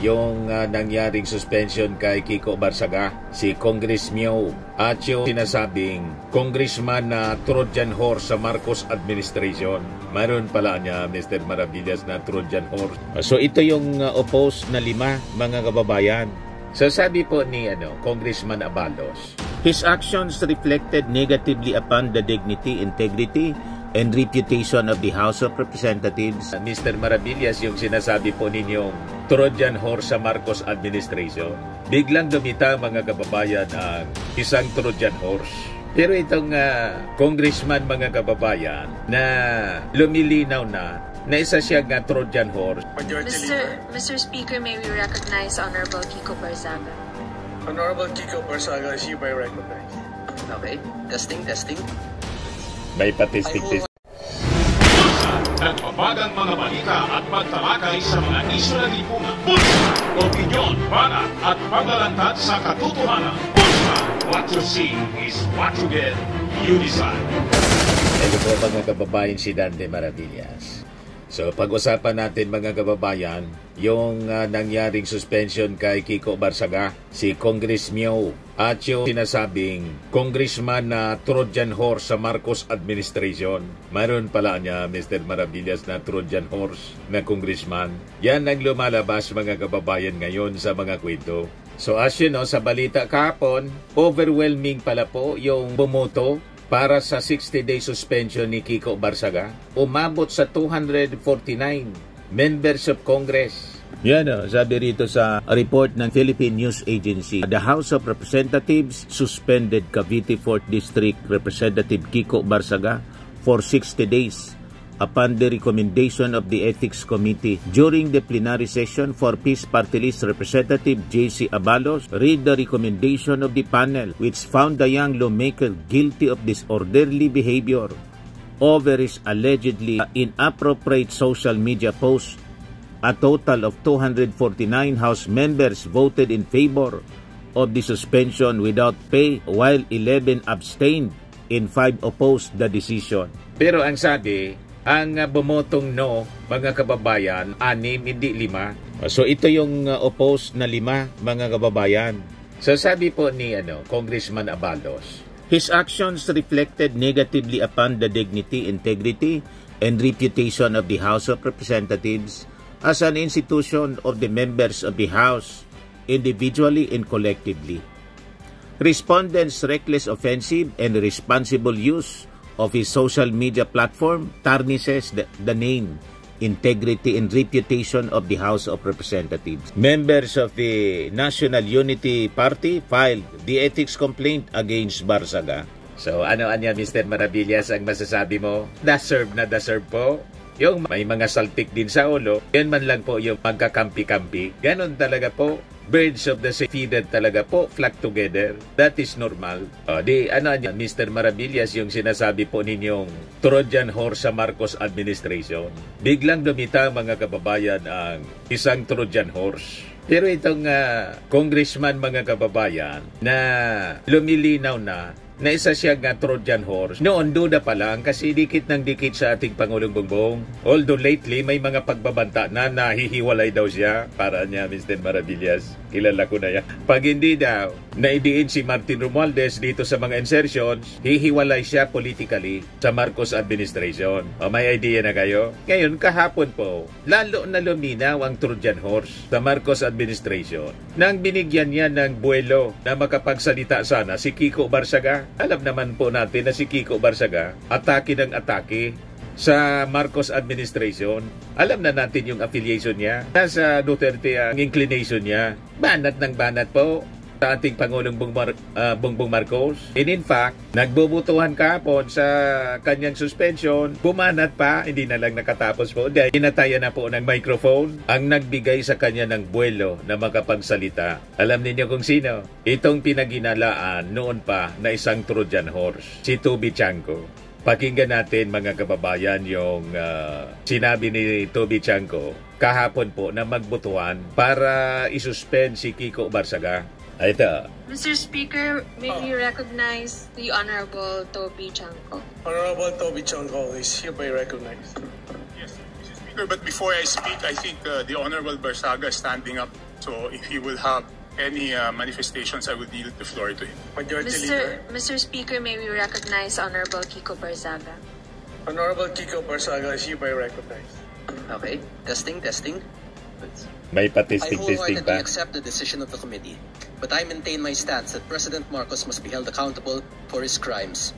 yung nangyaring suspension kay Kiko Barsaga, si Congress Mio, at yung sinasabing congressman na Trojan horse sa Marcos administration. Mayroon pala niya, Mr. Maravillas, na Trojan horse. So ito yung opposed na 5, mga kababayan. So sabi po ni Congressman Abalos, his actions reflected negatively upon the dignity, integrity, and reputation of the House of Representatives. Mr. Maravillas, yung sinasabi po ninyong Trojan horse sa Marcos administration, biglang lumita, mga kababayan, ang isang Trojan horse. Pero itong congressman, mga kababayan, na lumilinaw na isa siya nga Trojan horse. Mr. Speaker, may we recognize Honorable Kiko Barsaga? Honorable Kiko Barsaga is hereby recognized. Okay, testing. May patistik-tistik. Nagpapagang mga balita at pagtalakay sa mga isyu na lipungan. Pulsa! Opinyon, banat at paglalantad sa katotohanan. Pulsa! What you see is what you get. You decide. Hello po, mga kababayan, si Dante Maravillas. So pag-usapan natin, mga kababayan, yung nangyaring suspension kay Kiko Barsaga, si Congress Mio, at yung sinasabing congressman na Trojan horse sa Marcos administration. Mayroon pala niya, Mr. Maravillas, na Trojan horse na congressman. Yan ang lumalabas, mga kababayan, ngayon sa mga kwento. So as you know, sa balita kahapon, overwhelming pala po yung bumoto para sa 60-day suspension ni Kiko Barsaga. Umabot sa 249 members of Congress. Yan sabi rito sa report ng Philippine News Agency. The House of Representatives suspended Cavite 4th District Representative Kiko Barsaga for 60 days upon the recommendation of the Ethics Committee. During the plenary session for Peace Party List, Representative J.C. Abalos read the recommendation of the panel, which found the young lawmaker guilty of disorderly behavior over his allegedly inappropriate social media posts. A total of 249 House members voted in favor of the suspension without pay, while 11 abstained and 5 opposed the decision. Pero ang sabi, ang bumotong no, mga kababayan, 6, hindi 5. So ito yung opposed na 5, mga kababayan. So sabi po ni Congressman Abalos, his actions reflected negatively upon the dignity, integrity, and reputation of the House of Representatives as an institution of the members of the House, individually and collectively. Respondents' reckless, offensive, and irresponsible use of his social media platform tarnishes the name, integrity, and reputation of the House of Representatives. Members of the National Unity Party filed the ethics complaint against Barsaga. So ano Mr. Maravillas, ang masasabi mo? Deserve na deserve po. Yung may mga saltik din sa ulo, yan man lang po yung magkakampi-kampi. Ganon talaga po. Birds of the same feather talaga po, flock together. That is normal. Mr. Maravillas, yung sinasabi po ninyong Trojan horse sa Marcos administration. Biglang lumita, mga kababayan, ang isang Trojan horse. Pero itong congressman, mga kababayan, na lumilinaw na isa siya nga Trojan horse. Noon, duda pa lang kasi dikit ng dikit sa ating Pangulong Bongbong. Although lately, may mga pagbabanta na nahihiwalay daw siya. Para niya, Mr. Maravillas. Kilala ko na yan. Pag hindi daw, naidiin si Martin Romualdez dito sa mga insertions, hihiwalay siya politically sa Marcos administration. O may idea na kayo? Ngayon, kahapon po, lalo na luminaw ang Trojan horse sa Marcos administration nang binigyan niya ng buwelo na makapagsalita sana si Kiko Barsaga. Alam naman po natin na si Kiko Barsaga, atake ng atake sa Marcos administration. Alam na natin yung affiliation niya. Nasa Duterte ang inclination niya. Banat ng banat po sa ating Pangulong Bongbong Marcos. And in fact, nagbubutuhan kahapon sa kanyang suspension. Bumanat pa, hindi na lang nakatapos po. Dahil inatayan na po ng microphone ang nagbigay sa kanya ng buwelo na makapagsalita. Alam niyo kung sino? Itong pinaginalaan noon pa na isang Trojan horse, si Toby Chanco. Pakinggan natin, mga kababayan, yung sinabi ni Toby Chanco kahapon po na magbutuhan para isuspend si Kiko Barsaga. Ito. Mr. Speaker, may we recognize the Honorable Toby Chanco? Honorable Toby Chanco is hereby recognized. Yes, Mr. Speaker. Speaker, but before I speak, I think the Honorable Barsaga is standing up. So if he will have any manifestations, I would yield the floor to him. Majority Leader. Mr. Speaker, may we recognize Honorable Kiko Barzaga? Honorable Kiko Barsaga is hereby recognized. Okay, testing. May I patisting-tisting wholeheartedly pa. accept the decision of the committee, but I maintain my stance that President Marcos must be held accountable for his crimes.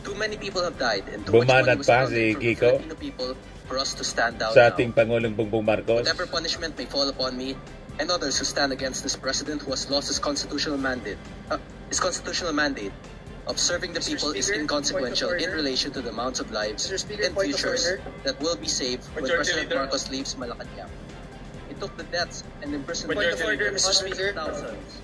Too many people have died and too much money Bumanat was pa plundered si from the Kiko Filipino people for us to stand down sa now. ating Pangulong Bongbong Marcos. Whatever punishment may fall upon me and others who stand against this president who has lost his constitutional mandate of serving the people is Speaker, inconsequential point of in order. relation to the amounts of lives Mr. Speaker, and point of futures order. that will be saved when Majority President Leader. Marcos leaves Malacanang. It took the deaths and imprisonment Point of of order, hundreds Mr. of Speaker. thousands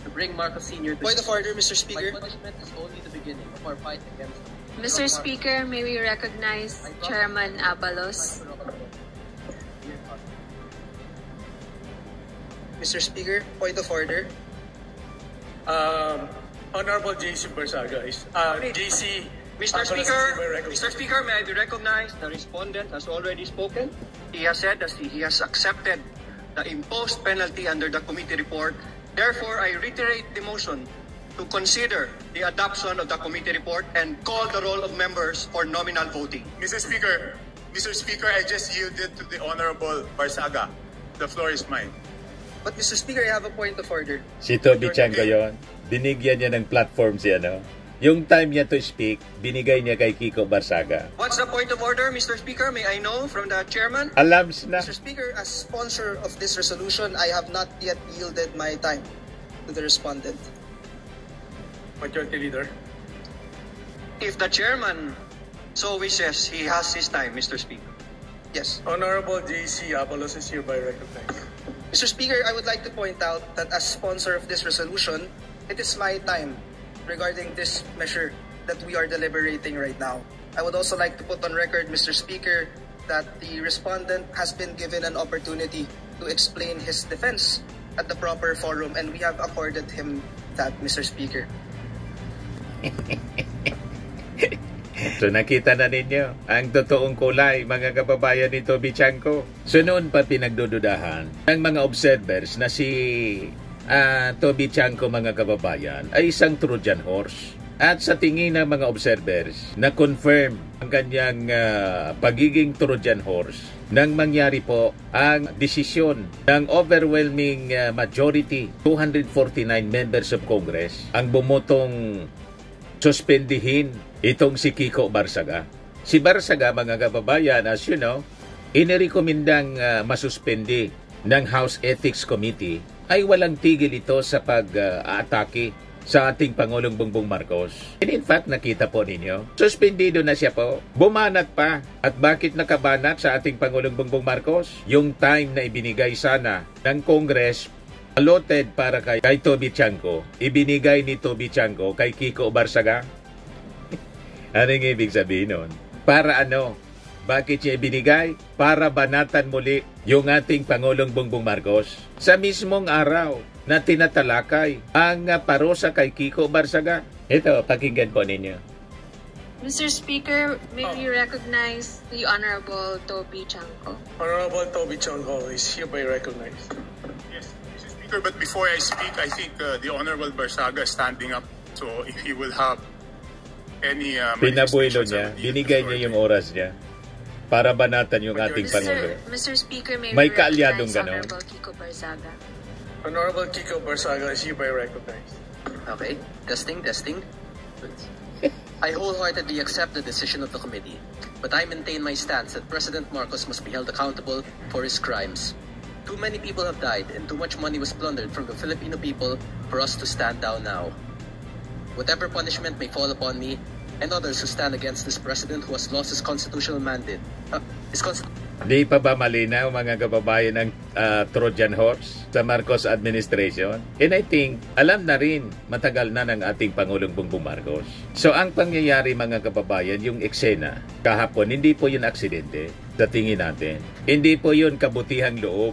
to bring Marcos Sr. to Point of justice. order, Mr. Speaker. My punishment is only the beginning of our fight against Mr. Speaker, may we recognize Chairman Abalos? Mr. Speaker, point of order. Honorable JC Barsaga is JC. Mr. Abalos is Speaker, hereby recognized. Mr. Speaker, may I be recognized? The respondent has already spoken. He has said that he has accepted the imposed penalty under the committee report. Therefore, I reiterate the motion to consider the adoption of the committee report and call the roll of members for nominal voting. Mr. Speaker, I just yielded to the Honorable Barsaga. The floor is mine. But Mr. Speaker, I have a point of order. Si Toby Chanco yon. Binigyan niya ng platform siya, no? Yung time niya to speak, binigay niya kay Kiko Barsaga. What's the point of order, Mr. Speaker? May I know from the chairman? Alams na. Mr. Speaker, as sponsor of this resolution, I have not yet yielded my time to the respondent. Majority Leader. If the chairman so wishes, he has his time, Mr. Speaker. Yes. Honorable JC Abalos is hereby recognized. Mr. Speaker, I would like to point out that as sponsor of this resolution, it is my time regarding this measure that we are deliberating right now. I would also like to put on record, Mr. Speaker, that the respondent has been given an opportunity to explain his defense at the proper forum, and we have accorded him that, Mr. Speaker. So nakita na ninyo ang totoong kulay, mga kababayan ni Toby Chanco. So noon pa pinagdududahan ng mga observers na si Toby Chanco, mga kababayan, ay isang Trojan horse. At sa tingin ng mga observers, na-confirm ang kanyang pagiging Trojan horse nang mangyari po ang desisyon ng overwhelming majority, 249 members of Congress, ang bumotong suspendihin itong si Kiko Barsaga. Si Barsaga, mga kababayan, as you know, inirekomendang masuspendi ng House Ethics Committee, ay walang tigil ito sa pag-atake sa ating Pangulong Bongbong Marcos. And in fact, nakita po ninyo, suspendido na siya po. Bumanat pa. At bakit nakabanat sa ating Pangulong Bongbong Marcos? Yung time na ibinigay sana ng Congress allotted para kay Toby Chanco, ibinigay ni Toby Chanco kay Kiko Barsaga. Anong ibig sabihin nun? Para ano? Bakit niya ibinigay? Para banatan muli yung ating Pangulong Bongbong Marcos sa mismong araw na tinatalakay ang parusa kay Kiko Barsaga. Ito, pakinggan po ninyo. Mr. Speaker, may we recognize the Honorable Toby Chanco? Honorable Toby Chanco is hereby recognized. Yes, Mr. Speaker, but before I speak, I think the Honorable Barsaga is standing up. So if he will have any Pinabuelo manifestations, I niya, would yield the binigay floor niya to yung him. oras niya para banatan yung ating Pangulo. Mr. Speaker, may May we kaalyadong recognize ganon. Honorable Kiko Barzaga? Honorable Kiko Barsaga is hereby recognized. Okay, testing. I wholeheartedly accept the decision of the committee, but I maintain my stance that President Marcos must be held accountable for his crimes. Too many people have died and too much money was plundered from the Filipino people for us to stand down now. Whatever punishment may fall upon me and others who stand against this president who has lost his constitutional mandate, Di pa ba malinaw, mga kababayan, ng Trojan horse sa Marcos administration? And I think, alam na rin, matagal na ng ating Pangulong Bongbong Marcos. So ang pangyayari, mga kababayan, yung eksena kahapon, hindi po yun aksidente sa tingin natin. Hindi po yun kabutihang loob.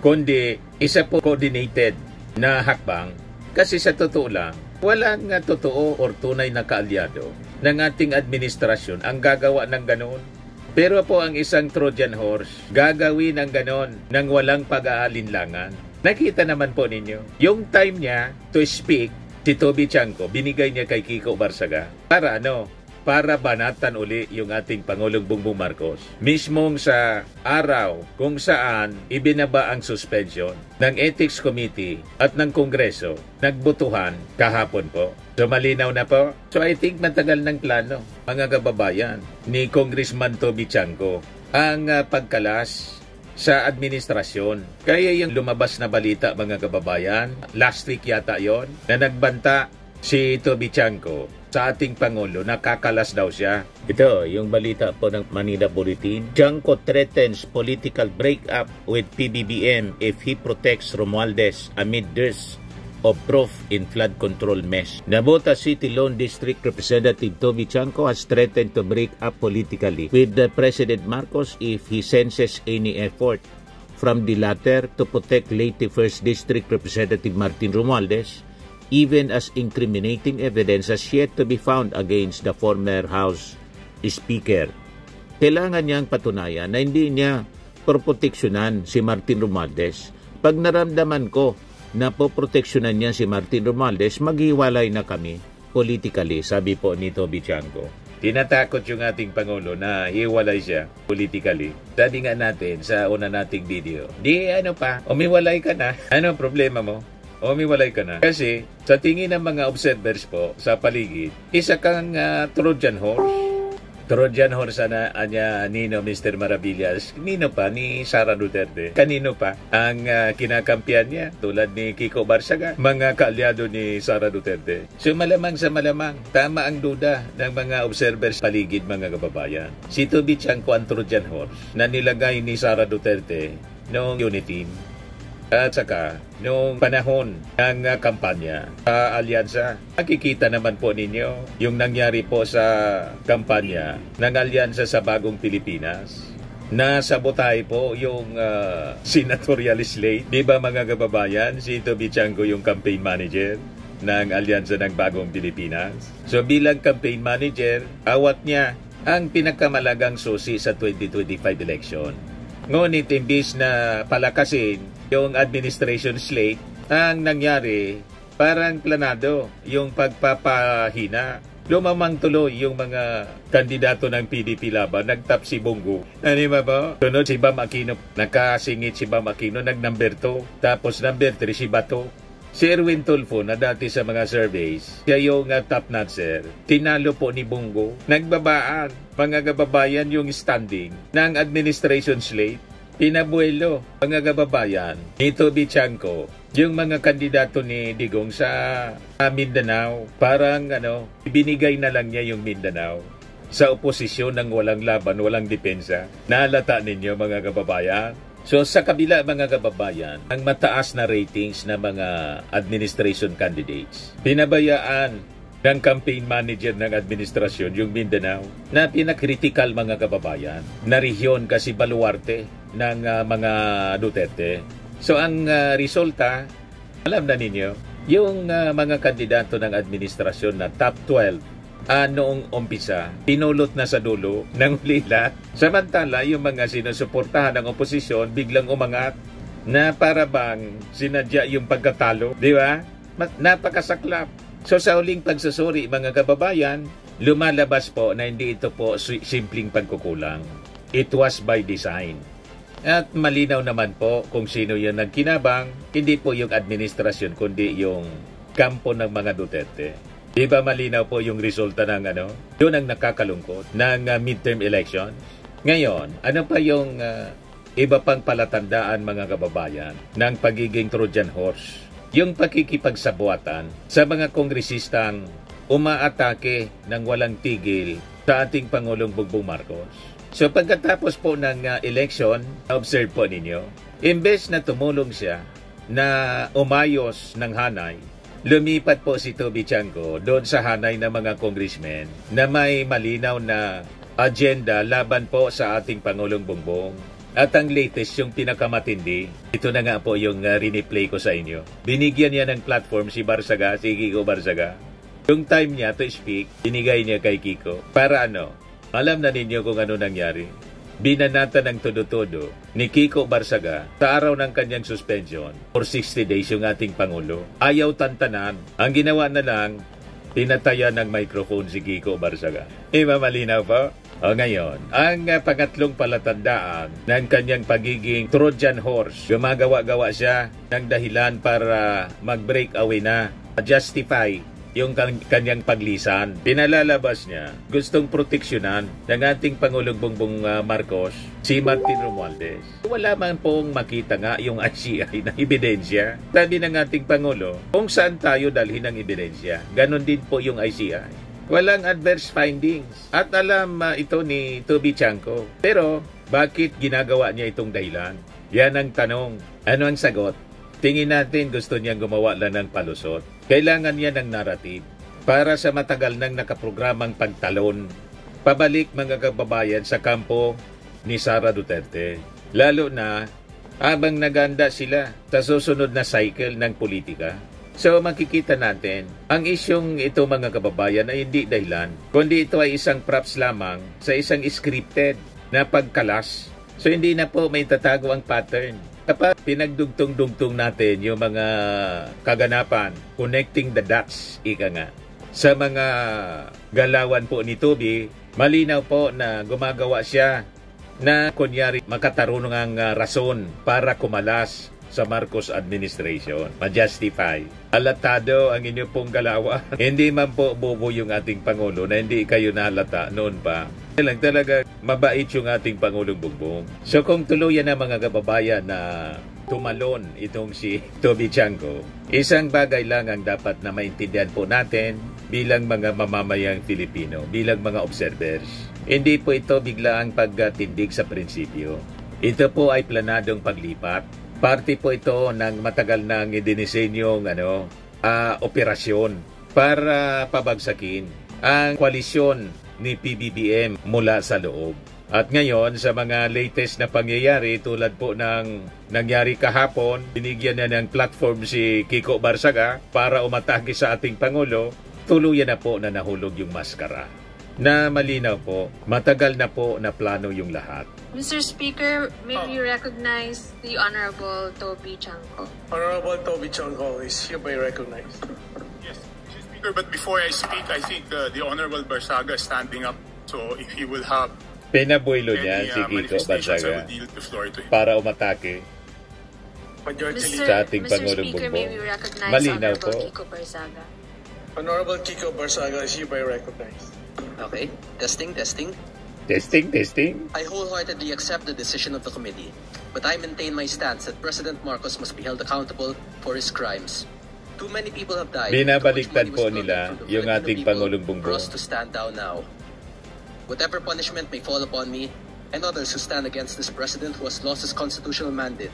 Kundi isa po coordinated na hakbang. Kasi sa totoo lang, walang totoo or tunay na kaalyado ng ating administrasyon ang gagawa ng ganoon. Pero po ang isang Trojan horse, gagawin ng ganon nang walang pag-aalinlangan. Nakita naman po ninyo, yung time niya to speak, si Toby Chanco, binigay niya kay Kiko Barsaga. Para ano? Para banatan uli yung ating Pangulong Bongbong Marcos. Mismong sa araw kung saan ibinaba ang suspension ng Ethics Committee at ng Kongreso, nagbutuhan kahapon po. So malinaw na po. So I think matagal ng plano, mga kababayan, ni Congressman Toby Chanco ang pagkalas sa administrasyon. Kaya yung lumabas na balita, mga kababayan, last week yata yon, na nagbanta si Toby Chanco sa ating Pangulo, nakakalas daw siya. Ito, yung balita po ng Manila Bulletin. Chanco threatens political breakup with PBBM if he protects Romualdez amid dearth of proof in flood control mess. Nabota City Lone District Representative Toby Chanco has threatened to break up politically with the President Marcos if he senses any effort from the latter to protect Leyte 1st District Representative Martin Romualdez, even as incriminating evidence has yet to be found against the former House Speaker. Kailangan niyang patunayan na hindi niya proteksyonan si Martin Romualdez. Pag naramdaman ko na poproteksyonan niya si Martin Romualdez, maghiwalay na kami politically, sabi po ni Toby Chanco. Tinatakot yung ating Pangulo na hiwalay siya politically. Sabi nga natin sa una nating video, di ano pa, umiwalay ka na. Ano problema mo? Umiwalay ka na. Kasi sa tingin ng mga observers po sa paligid, isa kang Trojan horse. Trojan horse na anya nino Mr. Maravillas. Nino pa ni Sara Duterte. Kanino pa ang kinakampiyan niya tulad ni Kiko Barsaga, mga kaalyado ni Sara Duterte. So malamang sa malamang, tama ang duda ng mga observers paligid, mga kababayan. Si Toby Chanco ang Trojan horse na nilagay ni Sara Duterte noong Unity. At saka, noong panahon ng kampanya sa alyansa, nakikita naman po ninyo yung nangyari po sa kampanya ng alyansa sa Bagong Pilipinas. Nasabotay po yung senatorial slate. Di ba, mga kababayan, si Toby Chanco yung campaign manager ng alyansa ng Bagong Pilipinas. So bilang campaign manager, awat niya ang pinakamalagang susi sa 2025 election. Ngunit imbis na palakasin yung administration slate, ang nangyari parang planado yung pagpapahina. Lumamang tuloy yung mga kandidato ng PDP laban, nagtap si Bongo. Ano ba? Sunod si Bam Aquino, nakasingit si Bam Aquino, nag-number 2, tapos number 3 si Bato. Si Erwin Tulfo na dati sa mga surveys, siya yung top notcher, tinalo po ni Bongo. Nagbabaan, mga kababayan, yung standing ng administration slate. Pinabuelo, mga kababayan, ni Toby Chanco, yung mga kandidato ni Digong sa Mindanao. Parang binigay na lang niya yung Mindanao sa oposisyon ng walang laban, walang depensa. Naalata ninyo, mga kababayan? So sa kabila, mga kababayan, ang mataas na ratings ng mga administration candidates, pinabayaan ng campaign manager ng administrasyon yung Mindanao na pinakritikal, mga kababayan, na rehiyon kasi baluarte ng mga Duterte. So ang resulta, alam na ninyo, yung mga kandidato ng administrasyon na top 12 noong umpisa, pinulot na sa dulo ng lila. Samantala, yung mga sinusuportahan ng oposisyon biglang umangat na para bang sinadya yung pagkatalo. Di ba? Napakasaklap. So sa huling pagsusuri, mga kababayan, lumalabas po na hindi ito po simpleng pagkukulang. It was by design. At malinaw naman po kung sino yung nagkinabang, hindi po yung administrasyon, kundi yung kampo ng mga Duterte. Di ba malinaw po yung resulta ng yun ang nakakalungkot ng midterm election. Ngayon, ano pa yung iba pang palatandaan, mga kababayan, ng pagiging Trojan horse? Yung pakikipagsabuatan sa mga kongresistang umaatake ng walang tigil sa ating Pangulong Bongbong Marcos. So pagkatapos po ng election, observe po ninyo, imbes na tumulong siya na umayos ng hanay, lumipat po si Toby Chanco doon sa hanay ng mga congressmen na may malinaw na agenda laban po sa ating Pangulong Bongbong. At ang latest, yung pinakamatindi, ito na nga po yung riniplay ko sa inyo. Binigyan niya ng platform si Barsaga, si Kiko Barsaga. Yung time niya to speak, binigay niya kay Kiko. Para Alam na ninyo kung ano nangyari. Binanatan ng todo-todo ni Kiko Barsaga sa araw ng kanyang suspension for 60 days yung ating Pangulo. Ayaw tantanan. Ang ginawa na lang, tinatayan ng microphone si Kiko Barsaga. Mamalinaw po? O ngayon, ang pangatlong palatandaan ng kanyang pagiging Trojan horse, gumagawa-gawa siya ng dahilan para mag-break away na, justify yung kanyang paglisan. Pinalalabas niya, gustong proteksyonan ng ating Pangulong Bongbong Marcos, si Martin Romualdez. Wala man pong makita nga yung ICI na ebidensya. Sabi ng ating Pangulo, kung saan tayo dalhin ang ebidensya, ganon din po yung ICI. Walang adverse findings. At alam ito ni Toby Chanco. Pero, bakit ginagawa niya itong dahilan? Yan ang tanong. Ano ang sagot? Tingin natin gusto niyang gumawa lang ng palusot. Kailangan niya ng narrative para sa matagal nang nakaprogramang pagtalon. Pabalik mga kababayan sa kampo ni Sara Duterte. Lalo na habang naganda sila sa susunod na cycle ng politika. So makikita natin, ang isyong ito mga kababayan ay hindi dahilan, kundi ito ay isang props lamang sa isang scripted na pagkalas. So hindi na po may tatago ang pattern. Kapag pinagdugtong-dugtong natin yung mga kaganapan, connecting the dots, ika nga, sa mga galawan po ni Toby, malinaw po na gumagawa siya na kunyari makatarunang rason para kumalas sa Marcos administration, ma-justify. Alatado ang inyo pong galawan. Hindi man po bobo yung ating Pangulo na hindi kayo nahalata noon pa. Talaga mabait yung ating Pangulong Bongbong. So kung tuluyan na mga kababayan na tumalon itong si Toby Chanco, isang bagay lang ang dapat na maintindihan po natin bilang mga mamamayang Filipino, bilang mga observers. Hindi po ito bigla ang pagtindig sa prinsipyo. Ito po ay planadong paglipat. Parte po ito ng matagal nang idinisenyong operasyon para pabagsakin ang koalisyon ni PBBM mula sa loob. At ngayon, sa mga latest na pangyayari tulad po ng nangyari kahapon, binigyan na ng platform si Kiko Barsaga para umatake sa ating Pangulo, tuluyan na po na nahulog yung maskara. Na malinaw po, matagal na po na plano yung lahat. Mr. Speaker, may we recognize the Honorable Toby Chanco. Honorable Toby Chanco is hereby recognized. Yes, Mr. Speaker, but before I speak, I think the Honorable Barsaga is standing up. So if he will have Pinabuelo niya si Kiko Barsaga para umatake sa ating Pangulong Bongbong. Malinaw po. Kiko Barsaga. Honorable Kiko Barsaga is hereby recognized. Okay, testing. Testing. I wholeheartedly accept the decision of the committee, but I maintain my stance that President Marcos must be held accountable for his crimes. Too many people have died. Binabaliktad po nila yung ating Pangulong Bongbong. For us to stand down now. Whatever punishment may fall upon me and others who stand against this president who has lost his constitutional mandate,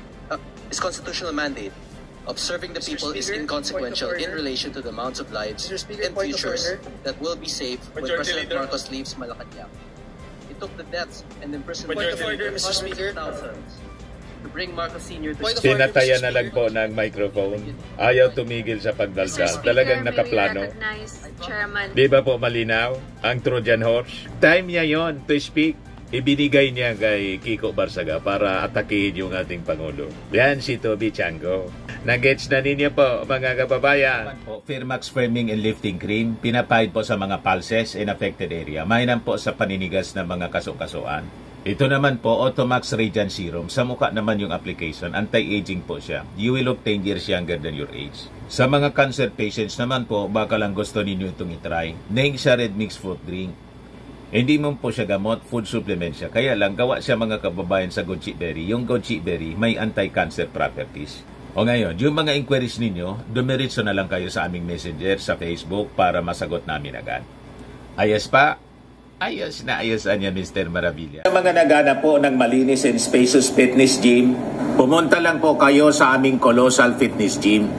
of serving the people is inconsequential in relation to the amounts of lives and futures that will be saved when President Marcos leaves Malacanang. It took the deaths and imprisonment of thousands to bring Marcos Sr. to Sinatayan na lang po ng microphone. Ayaw tumigil sa pagdaldal. Talagang nakaplano. Di ba po malinaw ang Trojan horse? Time niya yon to speak. Ibinigay niya kay Kiko Barsaga para atakihin yung ating Pangulo. Yan si Toby Chanco. Nag-gets na ninyo po mga kababayan. Firmax Firming and Lifting Cream, pinapahid po sa mga pulses in affected area. Mainam po sa paninigas ng mga kaso-kasuan. Ito naman po, Automax Radiant Serum. Sa mukha naman yung application, anti-aging po siya. You will look 10 years younger than your age. Sa mga cancer patients naman po, baka lang gusto ninyo itong itry. Neng siya Red Mix Fruit Drink. Hindi mo po siya gamot, food supplement siya. Kaya lang, gawa siya mga kababayan sa goji berry. Yung goji berry may anti-cancer properties. O ngayon, yung mga inquiries ninyo, dumiritso na lang kayo sa aming messenger sa Facebook para masagot namin agad. Ayos pa? Ayos na ayosan niya, Mr. Maravilla. Sa mga nagana po ng malinis and spacious fitness gym, pumunta lang po kayo sa aming Colossal Fitness Gym.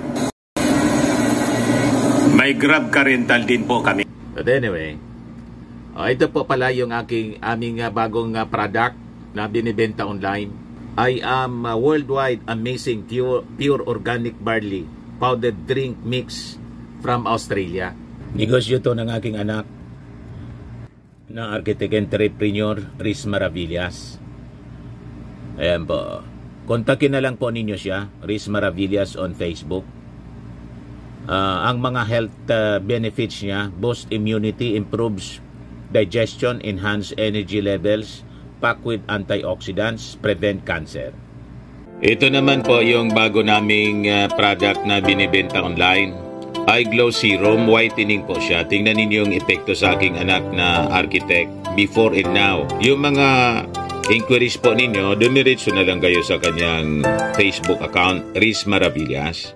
May Grab car rental din po kami. But anyway, ito po pala yung aming bagong product na binibenta online. I am worldwide amazing pure organic barley powdered drink mix from Australia. Negosyo to ng aking anak na architect entrepreneur Riz Maravillas. Ayan po. Kontakin na lang po ninyo siya, Riz Maravillas on Facebook. Ang mga health benefits niya: boost immunity, improves digestion, enhance energy levels, packed with antioxidants, prevent cancer. Ito naman po yung bago naming product na binibenta online. Eye Glow Serum, whitening po siya. Tingnan ninyo yung epekto sa aking anak na architect before and now. Yung mga inquiries po ninyo, dumiretso na lang kayo sa kanyang Facebook account, Riz Maravillas.